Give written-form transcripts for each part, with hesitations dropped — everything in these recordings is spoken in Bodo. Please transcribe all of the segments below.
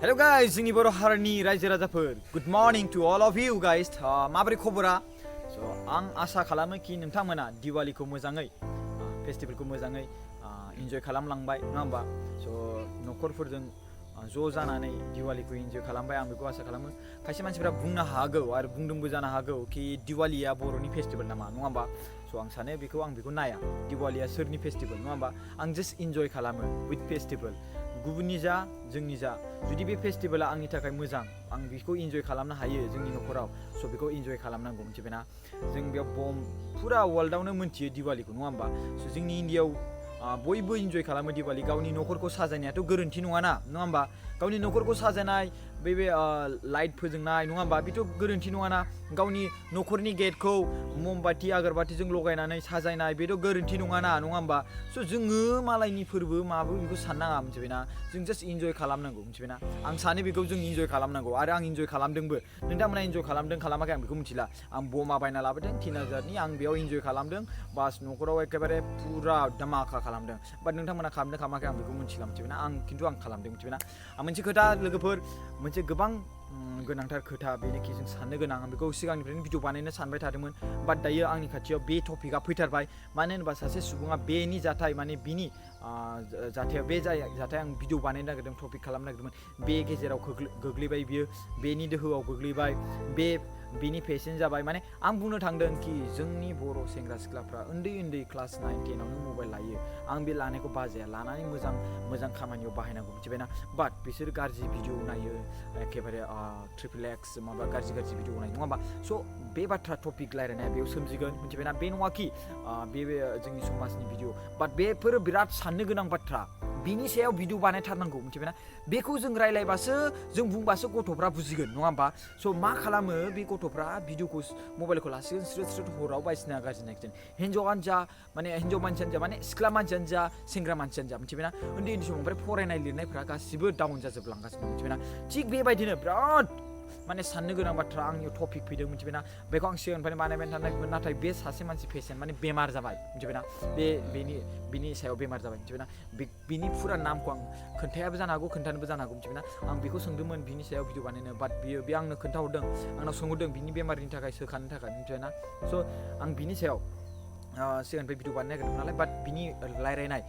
Hello guys, जोंनि बर' हारिनि रायजो राजाफोर good morning to all of you guys माबोरै खबरा आं आसा खालामो कि नोंथांमोना दिवालीखौ मोजाङै फेस्टिवलखौ मोजाङै इन्जय खालामलांबाय नङा होमबा न'खरफोरजों ज' जानानै दिवालीखौ इन्जय खालामबाय आं बेखौ आसा खालामो खायसे मानसिफोरा बुंनो हागौ आरो बुंदोंबो जानो हागौ कि दिवालीया बर'नि फेस्टिवल नामा नङा होमबा आं सानो आं बेखौ नाया दिवालीया सोरनि फेस्टिवल नङा होमबा आं जास्ट इन्जय खालामो विथ फेस्टिवल गुबुननि जा जोंनि जा जुदि बे फेस्टिवला आंनि थाखाय मोजां आं बेखौ इन्जय खालामनो हायो जोंनि न'खराव बेखौ इन्जय खालामनांगौ मिथिबायना जों बेयाव बम फुरा वर्ल्डआवनो मोनथियो दिवालीखौ नङा होमबा जोंनि इन्डियायाव बयबो इन्जय खालामो दिवाली गावनि न'खरखौ साजायनायाथ' गोरोन्थि नङा होमबा गावनि न'खरखौ साजायनाय बे लाइट फोजोंनाय नङा होमबा बेथ' गोरोन्थि नङाना गावनि न'खरनि गेटखौ ममबाति आगरबातिजों लगायनानै साजायनाय बेथ' गोरोन्थि नङा होमबा जोङो मालायनि फोरबो माबो बेखौ साननाङा मिथिबायना जों जास्ट इन्जय खालामनांगौ मिथिबायना आं सानो बेखौ जों इन्जय खालामनांगौ आरो आं इन्जय खालामदोंबो नोंथांमोना इन्जय खालामदों खालामाखै आं बेखौ मिथिला आं बमा बायना लाबोदों 3000नि आं बेयाव इन्जय खालामदों बास न'खराव एखेबारे पुरा धामाका खालामदों बाट नोंथांमोना खालामदों खालामाखै आं बेखौ मिथिला मिथिबायना खिन्थु आं खालामदों मिथिबायना मोनसे खोथा लोगोफोर मोनसे गोबां गोनांथार खोथा बेनोखि जों साननो गोनां आं बेखौ सिगांनिफ्रायनो भिडिअ बानायनो सानबाय थादोंमोन बाट दायो आंनि खाथियाव बे टपिकआ फैथारबाय मानो होनोबा सासे सुबुङा बेनि जाथाय माने बिनि जाथाया बे जाथाय आं भिडिअ बानायनो नागिरदों टपिक खालामनो नागिरदोंमोन बे गेजेराव गोग्लैबाय बियो बेनि दोहोआव गोग्लैबाय बेनि पेसेन्ट जाबाय माने आं बुंनो थांदों कि जोंनि बर' सेंग्रा सिख्लाफ्रा उन्दै क्लास 9 10आवनो मबाइल लायो आं बे लानायखौ बाजाया लानानै मोजां खामानियाव बाहायनांगौ मिथिबायना बाट बिसोर गाज्रि भिडिअ नायो एखेबारे ट्रिपल एक्स माबा गाज्रि भिडिअ नायो नङा होमबा बे बाथ्रा टपिक रायलायनाया बेयाव सोमजिगोन मिथिबायना बे नङा कि बे जोंनि समाजनि भिडिअ बाट बेफोरो बिराद साननो गोनां बाथ्रा बिनि सायाव भिडिअ बानायथारनांगौ मिथिबायना बेखौ जों रायलायबासो जों बुंबासो गथ'फ्रा बुजिगोन नङा होमबा मा खालामो बे गथ'फ्रा भिडिअखौ मबाइलखौ लासिगोन स्रोद हराव बायदिसिना गाज्रि नायगोन हिन्जावानो जा माने हिन्जाव मानसियानो जा माने सिख्ला मानसियानो जा सेंग्रा मानसियानो जा मिथिबायना उन्दै समाव ओमफ्राय फरायनाय लिरनायफ्रा गासिबो डाउन जाजोबलांगासिनो मिथिबायना थिग बेबायदिनो बिराद माने साननो गोनां बाथ्रा आंनियाव टपिक फैदों मिथिबायना बेखौ आं सिगांनिफ्रायनो बानायबाय थानायमोन नाथाय बे सासे मानसि पेसेन्ट माने बेमार जाबाय मिथिबायना बेनि सायाव बेमार जाबाय मिथिबायना बिनि फुरा नामखौ आं खोन्थायाबो जानो हागौ खोन्थानोबो जानो हागौ मिथिबायना आं बेखौ सोंदोंमोन बिनि सायाव भिडिअ बानायनो बाट बे आंनो खोन्थाहरदों आंनाव सोंहरदों बिनि बेमारनि थाखाय सोखानो थाखाय मिथिबायना आं बिनि सायाव सिगांनिफ्राय भिडिअ बानायनो नागिरदों नालाय बाट बिनि रायलायनाय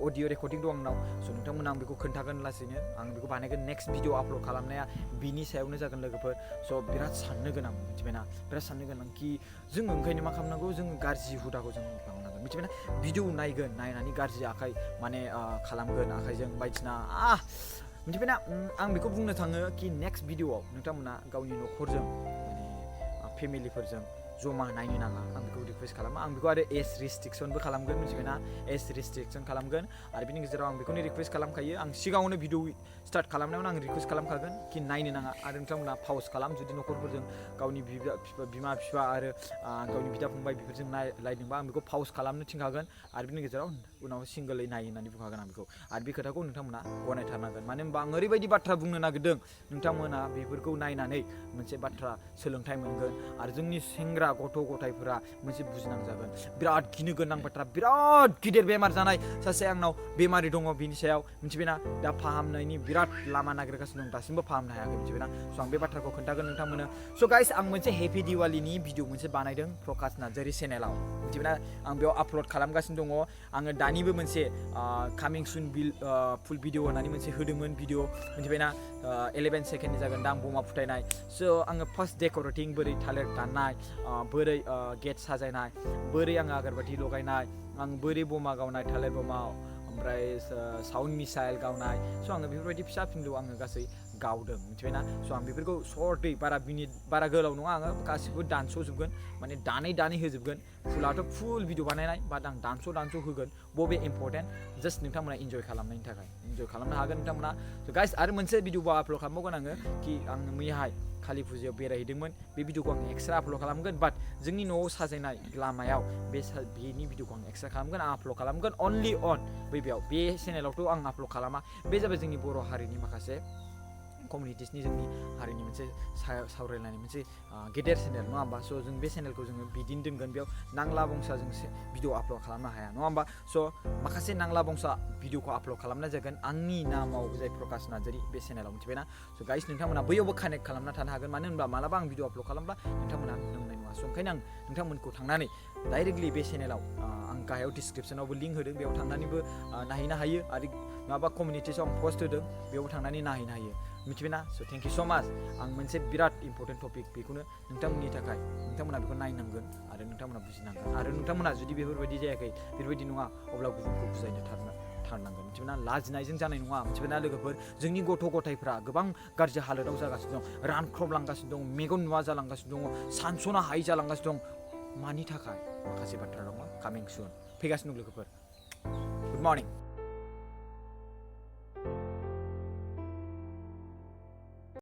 अडिअ रेकर्डिं दं आंनाव नोंथांमोना आं बेखौ खोन्थागोन लासैनो आं बेखौ बानायगोन नेक्स्ट भिडिअ आपल'ड खालामनाया बिनि सायावनो जागोन लोगोफोर बिराद साननो गोनां मिथिबायना बिराद साननो गोनां कि जों ओंखायनो मा खालामनांगौ जों गाज्रि हुदाखौ जों लांनांगोन मिथिबायना भिडिअ नायगोन नायनानै गाज्रि आखाइ माने खालामगोन आखाइजों बायदिसिना मिथिबायना आं बेखौ बुंनो थाङो कि नेक्स्ट भिडिअआव नोंथांमोना गावनि न'खरजों माने फेमिलिफोरजों जमा नायनो नाङा आं बेखौ रिकुवेस्ट खालामो आं बेखौ आरो एज रेस्ट्रिक्सनबो खालामगोन मिथिबायना एज रेस्ट्रिक्सन खालामगोन आरो बिनि गेजेराव आं बेखौनो रिकुवेस्ट खालामखायो आं सिगाङावनो भिडिअ स्टार्ट खालामनायावनो आं रिकुवेस्ट खालामखागोन कि नायनो नाङा आरो नोंथांमोना पाउस खालाम जुदि न'खरफोरजों गावनि बिमा बिफा आरो गावनि बिदा फंबाय बेफोरजों नायदोंबा आं बेखौ पाउस खालामनो थिनखागोन आरो बिनि गेजेराव उनाव सिंगोलै नाय होननानै बुंखागोन आं बेखौ आरो बे खोथाखौ नोंथांमोना गनायथारनांगोन मानो होनबा आं ओरैबायदि बाथ्रा बुंनो नागिरदों नोंथांमोना बेफोरखौ नायनानै मोनसे बाथ्रा सोलोंथाइ मोनगोन आरो जोंनि सेंग्रा गथ' गथायफोरा मोनसे बुजिनांजागोन बिराद गिनो गोनां बाथ्रा बिराद गिदिर बेमार जानाय सासे आंनाव बेमारि दङ बिनि सायाव मिथिबायना दा फाहामनायनि बिराद लामा नागिरगासिनो दं दासिमबो फाहामनो हायाखै मिथिबायना आं बे बाथ्राखौ खोन्थागोन नोंथांमोनो गाइस आं मोनसे हेपि दिवालीनि भिडिअ मोनसे बानायदों प्रकाश नार्जारि चेनेलाव मिथिबायना आं बेयाव आपल'ड खालामगासिनो दङ आङो दानिबो मोनसे कामिं सुन फुल भिडिअ होननानै मोनसे होदोंमोन भिडिअ मिथिबायना 11 सेकेन्डनि जागोन दा आं बमा फुटायनाय आङो फार्स्ट डेक'रेटिं बोरै थालिर दाननाय बोरै गेट साजायनाय बोरै आङो आगरबाथि लगायनाय आं बोरै बमा गावनाय थालिर बमा ओमफ्राय साउन्ड मिसाइल गावनाय आङो बेफोरबायदि फिसा फिनलु आङो गासै गावदों मिथिबायना आं बेफोरखौ सर्टै बारा गोलाव नङा आङो गासिबो दानस'जोबगोन माने दानै होजोबगोन फुलाथ' फुल भिडिअ बानायनाय बाट आं दानस' होगोन बबे इम्परटेन्ट जास्ट नोंथांमोना इन्जय खालामनायनि थाखाय इन्जय खालामनो हागोन नोंथांमोना गाइस आरो मोनसे भिडिअ आपल'ड खालामबावगोन आङो कि आं मैयाहाय कालि फुजायाव बेरायहैदोंमोन बे भिडिअखौ आं एक्सट्रा आपल'ड खालामगोन बाट जोंनि न'आव साजायनाय लामायाव बेनि भिडिअखौ आं एक्सट्रा खालामगोन आं आपल'ड खालामगोन अनलि अन बेयाव बे चेनेलावथ' आं आपल'ड खालामा बे जाबाय जोंनि बर' हारिनि माखासे कमिउनिटिसनि जोंनि हारिनि मोनसे सावरायलायनाय मोनसे गेदेर चेनेल नङा होमबा स' जों बे चेनेलखौ जोङो बिदिनो दोनगोन बेयाव नांला बंसा जों भिडिअ आपल'ड खालामनो हाया नङा होमबा स' माखासे नांला बंसा भिडिअखौ आपल'ड खालामनाय जागोन आंनि नामाव जाय प्रकाश नार्जारि बे चेनेलाव मिथिबायना स' गाइस नोंथांमोना बैयावबो कानेक्ट खालामना थानो हागोन मानो होनब्ला मालाबा आं भिडिअ आपल'ड खालामब्ला नोंथांमोना नुनो मोननाय नङा स' ओंखायनो आं नोंथांमोनखौ थांनानै डाइरेक्टलि बे चेनेलाव आं गाहायाव डिसक्रिपसनावबो लिंक होदों बेयाव थांनानैबो नायहैनो हायो आरो माबा कमिउनिटिसाव आं पस्ट होदों बेयावबो थांनानै नायहैनो हायो मिथिबायना स' थेंक इउ स' माच आं मोनसे बिराद इम्परटेन्ट टपिक बेखौनो नोंथांमोननि थाखाय नोंथांमोना बेखौ नायनांगोन आरो नोंथांमोना बुजिनांगोन आरो नोंथांमोना जुदि बेफोरबायदि जायाखै बेफोरबायदि नङा अब्ला गुबुनखौ बुजायनो थारनांगोन मिथिबायना लाजिनायजों जानाय नङा मिथिबायना लोगोफोर जोंनि गथ' गथायफ्रा गोबां गाज्रि हालोदाव जागासिनो दं रानख्रबलांगासिनो दं मेगन नुवा जालांगासिनो दङ सानस'नो हायि जालांगासिनो दं मानि थाखाय माखासे बाथ्रा दङ कामिं सुन फैगासिनो दं लोगोफोर गुड मर्निं